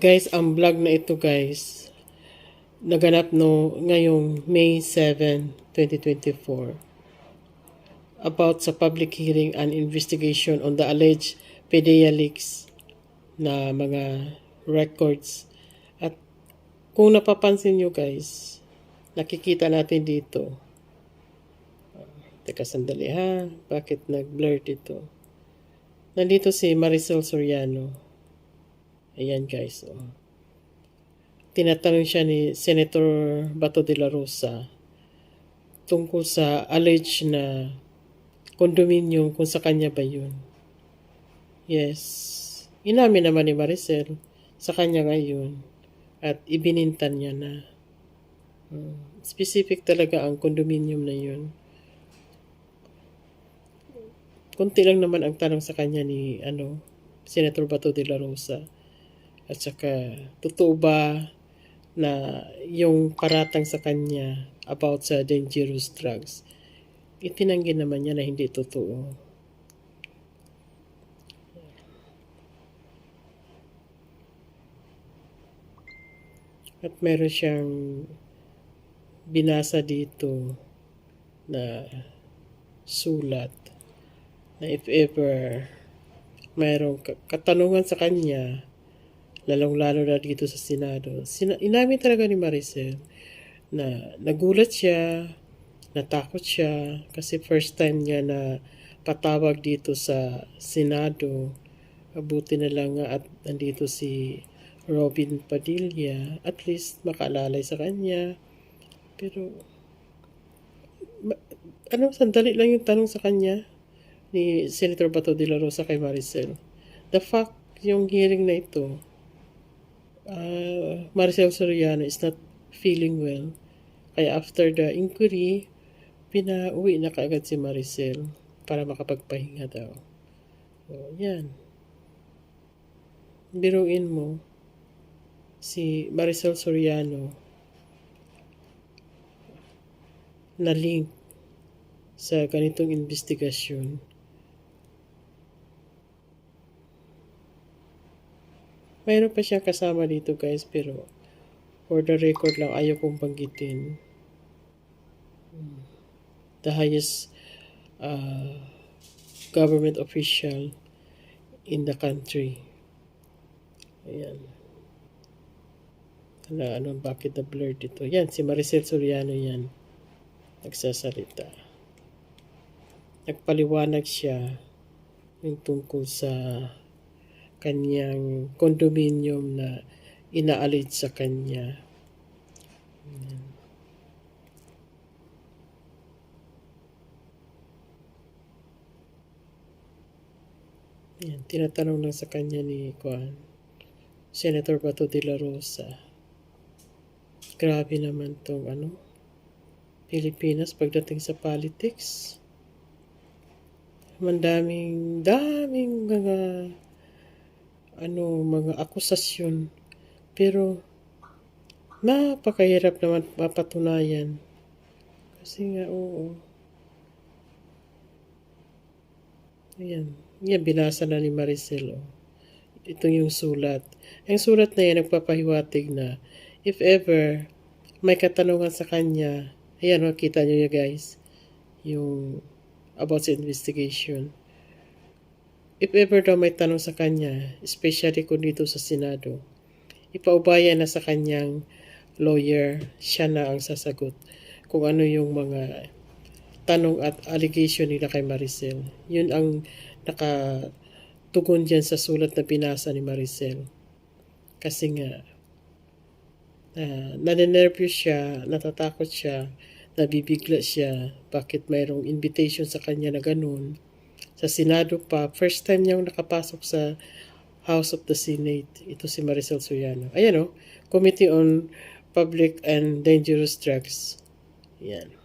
Guys, ang vlog na ito guys, naganap no ngayong May 7, 2024 about sa public hearing and investigation on the alleged PDEA leaks na mga records. At kung napapansin nyo guys, nakikita natin dito. Teka sandali ha, bakit nag-blur dito? Nandito si Maricel Soriano. Ayan guys, oh. Tinatanong siya ni Senator Bato de la Rosa tungkol sa alleged na condominium kung sa kanya ba yun. Yes. Inamin naman ni Maricel sa kanya ngayon at ibinintan niya na. Specific talaga ang condominium na yun. Kunti lang naman ang tanong sa kanya ni Senator Bato de la Rosa. At saka, totoo ba na yung paratang sa kanya about sa dangerous drugs, itinanggi naman niya na hindi totoo. At meron siyang binasa dito na sulat na if ever mayroong katanungan sa kanya, lalong-lalo na dito sa Senado. Inamin talaga ni Maricel na nagulat siya, natakot siya, kasi first time niya na patawag dito sa Senado. Mabuti na lang nga at nandito si Robin Padilla, at least makaalalay sa kanya. Pero, sandali lang yung tanong sa kanya ni Senator Bato de la Rosa kay Maricel. The fact, yung hearing na ito, Maricel Soriano is not feeling well. Kaya after the inquiry, pinauwi na kaagad si Maricel para makapagpahinga daw. So, yan. Biruin mo, si Maricel Soriano na link sa ganitong investigasyon. Mayroon pa siyang kasama dito guys, pero for the record lang, ayaw kong banggitin. The highest government official in the country. Ayan. Bakit na-blur dito? Yan, si Maricel Soriano yan. Nagsasalita. Nagpaliwanag siya yung tungkol sa kanyang condominium na inaalid sa kanya. Ayan. Ayan, tinatanong lang sa kanya ni Senator Bato de la Rosa. Grabe naman tong Pilipinas pagdating sa politics. Daming mga akusasyon, pero napakahirap naman mapatunayan kasi nga ayan, binasa na ni Maricel. Ito yung sulat. Ang sulat na yan nagpapahiwatig na if ever may katanungan sa kanya, ayan, makita nyo guys yung about sa investigation. If ever daw may tanong sa kanya, especially kung dito sa Senado, ipaubaya na sa kanyang lawyer, siya na ang sasagot kung ano yung mga tanong at allegation nila kay Maricel. Yun ang nakatugon dyan sa sulat na binasa ni Maricel. Kasi nga, naninervyos siya, natatakot siya, nabibigla siya, bakit mayroong invitation sa kanya na ganun. Sa Senado pa, first time niyang nakapasok sa House of the Senate. Ito si Maricel Soriano. Ayan Committee on Public and Dangerous Drugs. Ayan.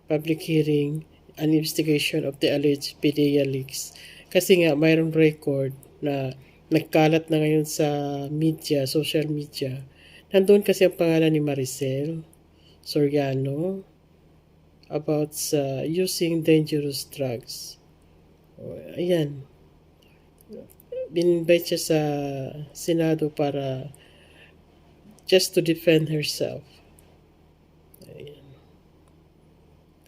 Public hearing and investigation of the alleged PDEA leaks. Kasi nga, mayroong record na nagkalat na ngayon sa media, social media. Nandun kasi ang pangalan ni Maricel Soriano about using dangerous drugs. Ayan. in-invite siya sa Senado para just to defend herself. Ayan.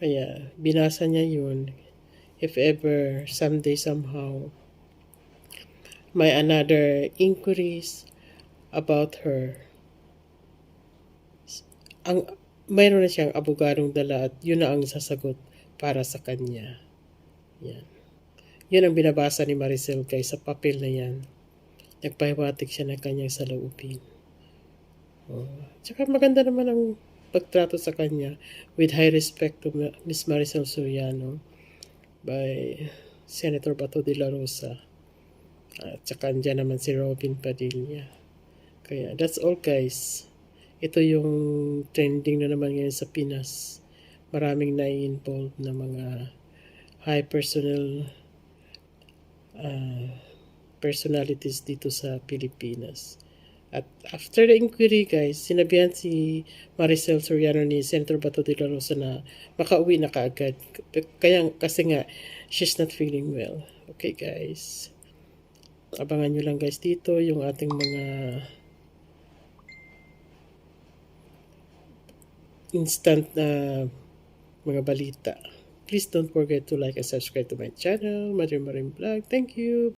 Kaya binasa niya yun. If ever, someday, somehow, may another inquiries about her, mayroon na siyang abogadong dala at yun na ang sasagot para sa kanya. Yan. Yun ang binabasa ni Maricel guys sa papel na yan. Nagpahiwatig siya ng kanyang saloobin. Tsaka maganda naman ang pagtrato sa kanya with high respect to Miss Maricel Soriano by Senator Bato de la Rosa. At saka andyan naman si Robin Padilla. Kaya that's all guys. Ito yung trending na naman ngayon sa Pinas. Maraming na-involved na mga high personalities dito sa Pilipinas. At after the inquiry guys, sinabihan si Maricel Soriano ni Senator Bato de la Rosa na makauwi na kaagad. Kasi nga, she's not feeling well. Okay guys. Abangan nyo lang guys dito yung ating mga instant na mga balita. Please don't forget to like and subscribe to my channel, Marim Vlog. Thank you!